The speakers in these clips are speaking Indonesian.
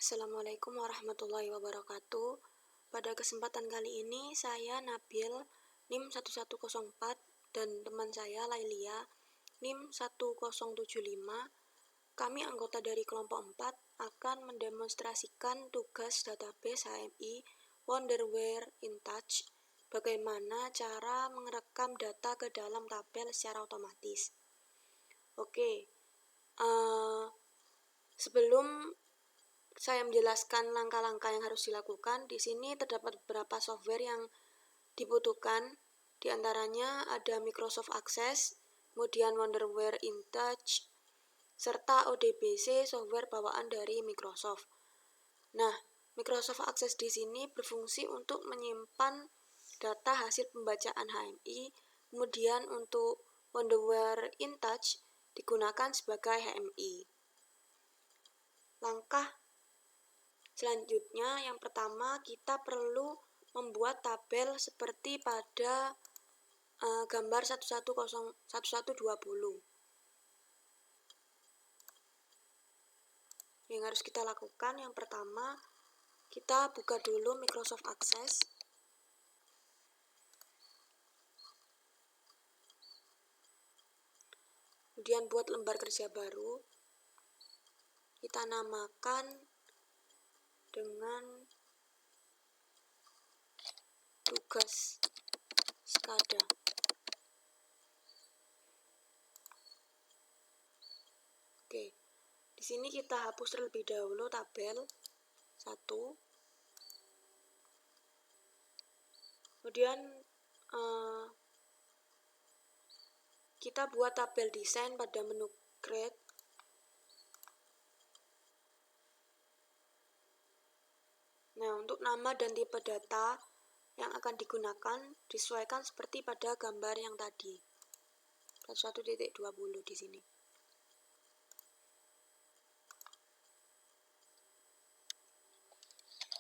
Assalamualaikum warahmatullahi wabarakatuh. Pada kesempatan kali ini saya Nabil NIM 1104 dan teman saya Lailia NIM 1075. Kami anggota dari kelompok 4 akan mendemonstrasikan tugas database HMI Wonderware InTouch, bagaimana cara merekam data ke dalam tabel secara otomatis. Oke, sebelum saya menjelaskan langkah-langkah yang harus dilakukan, di sini terdapat beberapa software yang dibutuhkan. Di antaranya ada Microsoft Access, kemudian Wonderware InTouch, serta ODBC, software bawaan dari Microsoft. Nah, Microsoft Access di sini berfungsi untuk menyimpan data hasil pembacaan HMI, kemudian untuk Wonderware InTouch digunakan sebagai HMI. Langkah selanjutnya, yang pertama kita perlu membuat tabel seperti pada gambar 1120. Yang harus kita lakukan, yang pertama kita buka dulu Microsoft Access. Kemudian buat lembar kerja baru. Kita namakan dengan tugas SCADA. Oke, di sini kita hapus terlebih dahulu tabel 1. Kemudian kita buat tabel desain pada menu Create. Nah, untuk nama dan tipe data yang akan digunakan disesuaikan seperti pada gambar yang tadi. 11.20 di sini.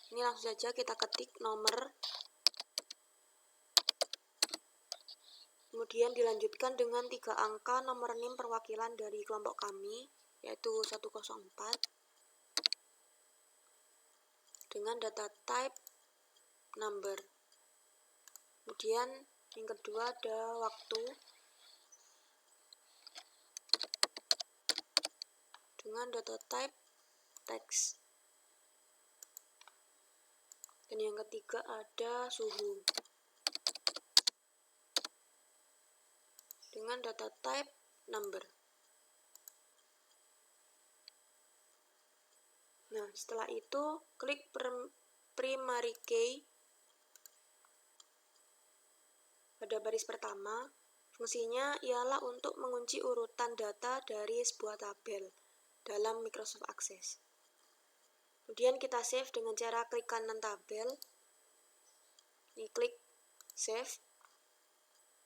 Ini langsung saja kita ketik nomor. Kemudian dilanjutkan dengan 3 angka nomor NIM perwakilan dari kelompok kami, yaitu 104. Dengan data type number. Kemudian yang kedua ada waktu dengan data type text. Dan yang ketiga ada suhu dengan data type number. Nah, setelah itu klik primary key pada baris pertama. Fungsinya ialah untuk mengunci urutan data dari sebuah tabel dalam Microsoft Access. Kemudian kita save dengan cara klik kanan tabel. Ini klik save.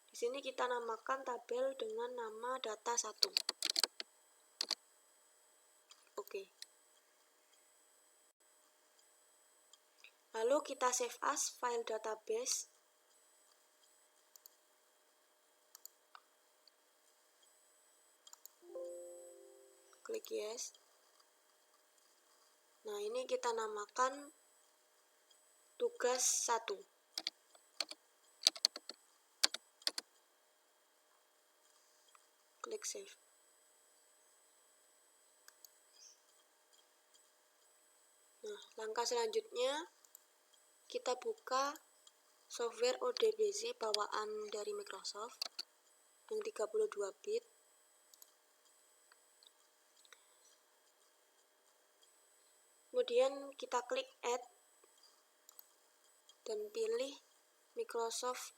Di sini kita namakan tabel dengan nama data 1. Oke. Lalu kita save as file database. Klik yes. Nah, ini kita namakan tugas 1. Klik save. Nah, langkah selanjutnya kita buka software ODBC bawaan dari Microsoft yang 32 bit. Kemudian kita klik add dan pilih Microsoft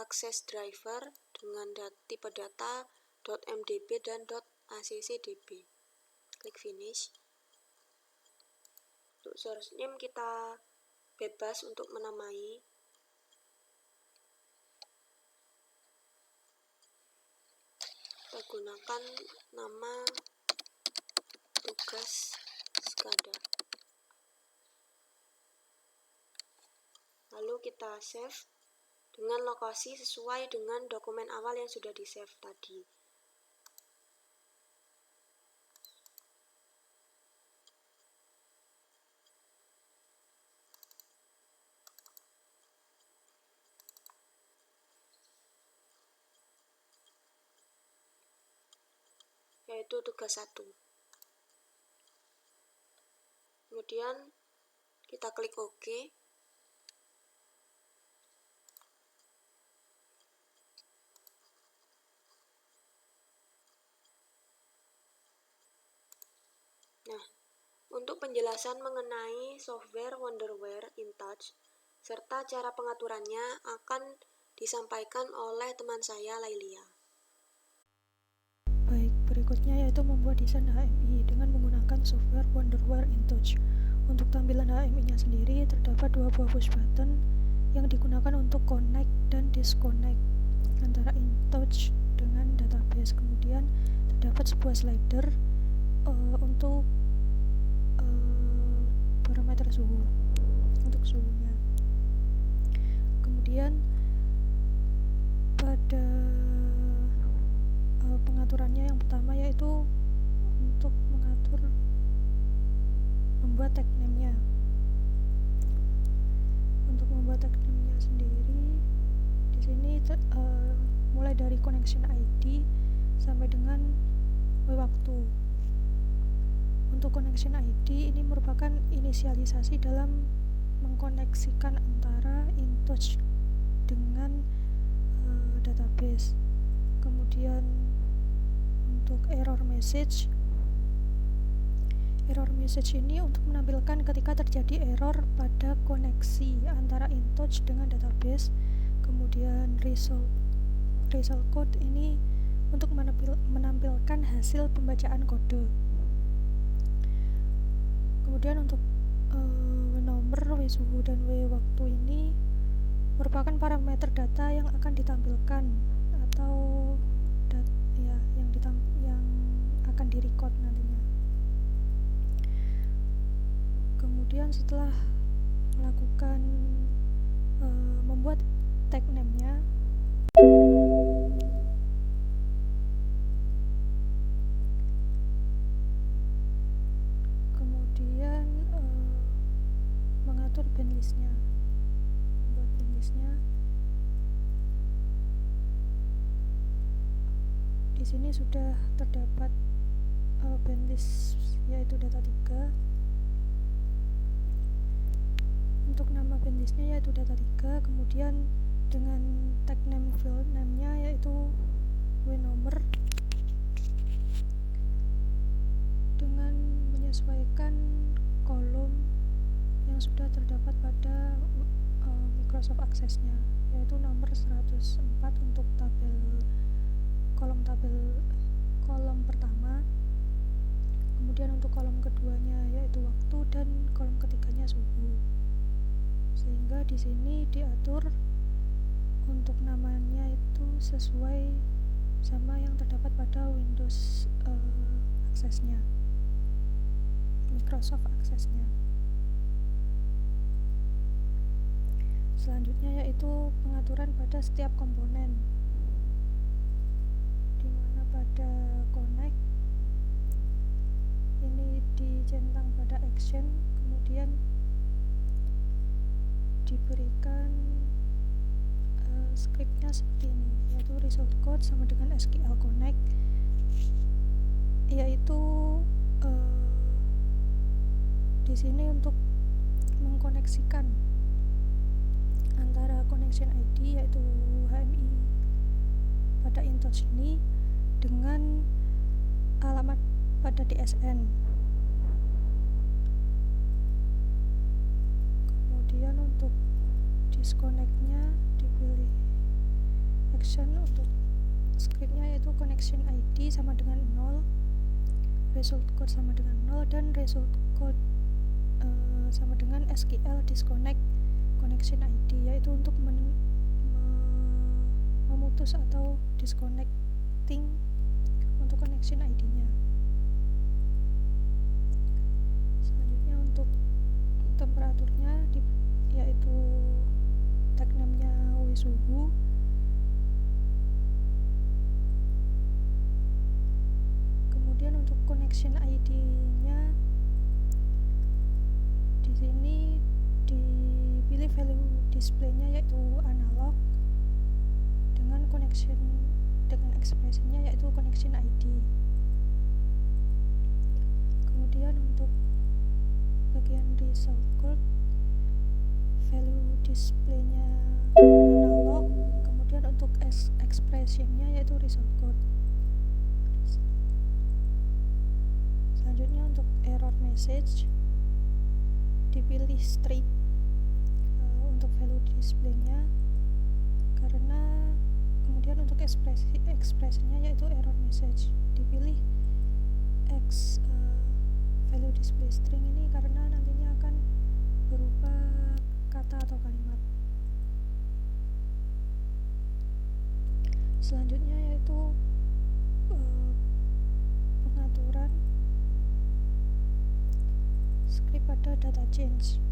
Access Driver dengan tipe data .mdb dan .accdb. Klik finish. Untuk source name kita bebas untuk menamai. Kita gunakan nama tugas SCADA. Lalu kita save dengan lokasi sesuai dengan dokumen awal yang sudah di-save tadi. yaitu tugas 1. Kemudian kita klik OK. Nah, untuk penjelasan mengenai software Wonderware InTouch serta cara pengaturannya akan disampaikan oleh teman saya, Lailia. Baik, berikutnya yaitu membuat desain HMI dengan menggunakan software Wonderware InTouch. Untuk tampilan HMI-nya sendiri, terdapat 2 buah push button yang digunakan untuk connect dan disconnect antara InTouch dengan database. Kemudian terdapat sebuah slider untuk parameter suhu, untuk suhunya. Kemudian pada pengaturannya yang pertama yaitu untuk membuat tag name-nya. Untuk membuat tag name-nya sendiri, di sini mulai dari connection ID sampai dengan waktu. Untuk connection ID ini merupakan inisialisasi dalam mengkoneksikan antara InTouch dengan database. Kemudian untuk error message ini untuk menampilkan ketika terjadi error pada koneksi antara InTouch dengan database. Kemudian result code ini untuk menampilkan hasil pembacaan kode. Kemudian untuk nomor, suhu, dan waktu ini merupakan parameter data yang akan ditampilkan atau yang akan direcord nantinya. Kemudian setelah melakukan membuat tag name-nya, kemudian mengatur band list-nya, membuat band list-nya. Di sini sudah terdapat band list yaitu data 3. Untuk nama band list-nya yaitu data 3, kemudian dengan tag name field name-nya yaitu wnomber dengan menyesuaikan kolom yang sudah terdapat pada Microsoft Access-nya, yaitu nomor 104 untuk kolom pertama. Kemudian untuk kolom keduanya yaitu waktu dan kolom ketiganya suhu. Sehingga di sini diatur untuk namanya itu sesuai sama yang terdapat pada Windows Access-nya, Microsoft Access-nya. Selanjutnya yaitu pengaturan pada setiap komponen, di mana pada connect ini dicentang pada action, kemudian diberikan scriptnya seperti ini, yaitu result code sama dengan SQL connect, yaitu di sini untuk mengkoneksikan antara connection ID yaitu HMI pada InTouch ini dengan alamat pada DSN. Kemudian untuk disconnect-nya dipilih action, untuk script-nya yaitu connection ID sama dengan 0, result code sama dengan 0, dan result code sama dengan SQL disconnect connection ID, yaitu untuk memutus atau disconnecting untuk connection ID-nya. Selanjutnya untuk temperaturnya yaitu tag name-nya suhu. Kemudian untuk connection ID-nya di sini dipilih value display-nya yaitu analog dengan ekspresinya yaitu connection ID. Kemudian untuk bagian result code, value displaynya analog, kemudian untuk expressionnya yaitu result code. Selanjutnya untuk error message dipilih straight untuk value displaynya, karena kemudian untuk ekspresinya yaitu error message dipilih value display string ini karena nantinya akan berupa kata atau kalimat. Selanjutnya yaitu pengaturan script pada data change,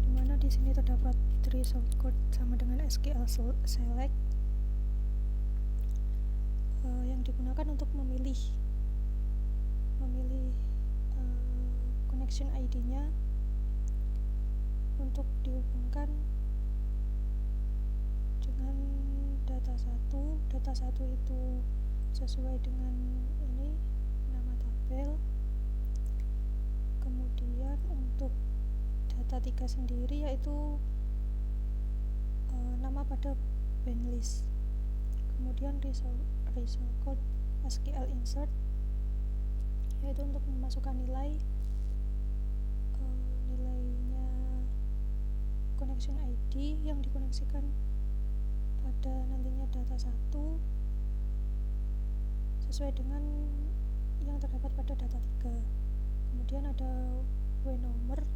dimana di sini terdapat result code sama dengan SQL select yang digunakan untuk memilih connection ID-nya untuk dihubungkan dengan data 1. Data 1 itu sesuai dengan ini nama tabel. Kemudian untuk data 3 sendiri yaitu nama pada band list. Kemudian result code SQL insert yaitu untuk memasukkan nilainya connection ID yang dikoneksikan pada nantinya data 1 sesuai dengan yang terdapat pada data 3. Kemudian ada W nomor,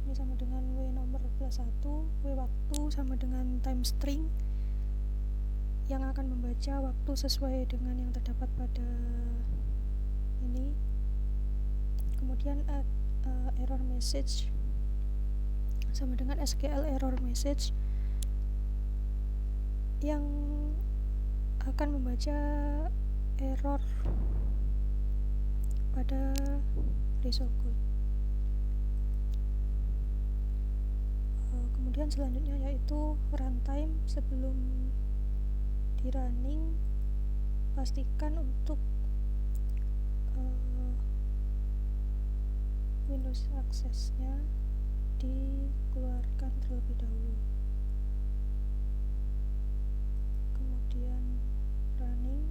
ini sama dengan W nomor plus 1, W waktu sama dengan time string yang akan membaca waktu sesuai dengan yang terdapat pada ini. Kemudian error message sama dengan SQL error message yang akan membaca error pada result code. Kemudian selanjutnya yaitu runtime. Sebelum di running, pastikan untuk Windows aksesnya dikeluarkan terlebih dahulu. Kemudian running.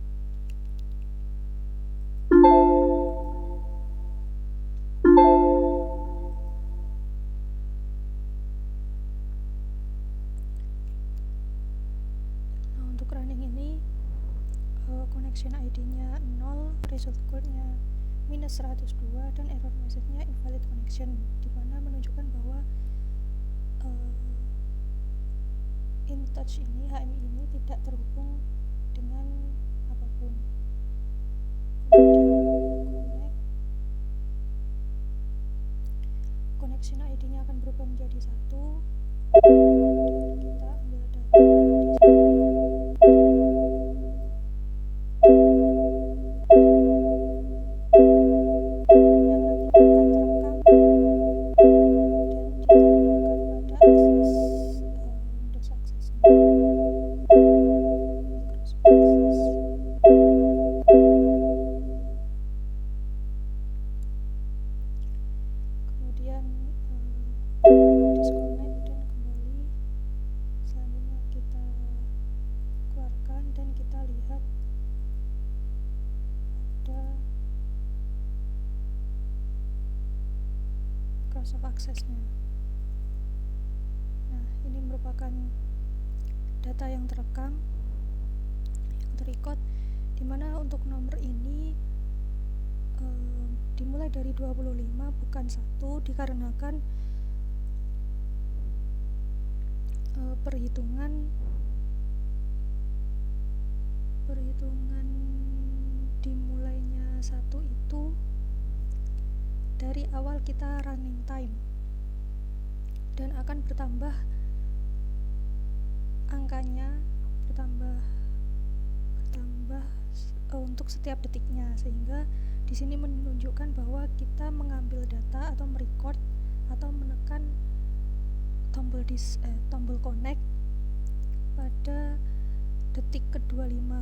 Nah, untuk running ini connection ID-nya 0, result code-nya minus 102 dan error message-nya invalid connection, dimana menunjukkan bahwa InTouch ini, HMI ini tidak terhubung dengan apapun. Kemudian connection ID-nya akan berubah menjadi 1. Kemudian kita ambil data di sini. Disconnect dan kembali. Selanjutnya kita keluarkan dan kita lihat ada Microsoft Access-nya. Nah, ini merupakan data yang terekam, yang terrecord, dimana untuk nomor ini dimulai dari 25 bukan 1 dikarenakan perhitungan dimulainya 1 itu dari awal kita running time dan akan bertambah angkanya, bertambah untuk setiap detiknya, sehingga di sini menunjukkan bahwa kita mengambil data atau merecord atau menekan tombol connect pada detik ke-25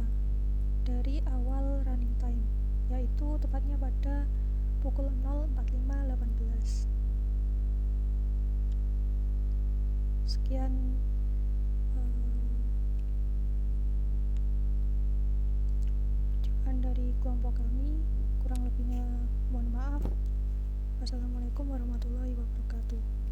dari awal running time, yaitu tepatnya pada pukul 0.45.18. Sekian ucapan dari kelompok kami, kurang lebihnya mohon maaf. Wassalamualaikum warahmatullahi wabarakatuh.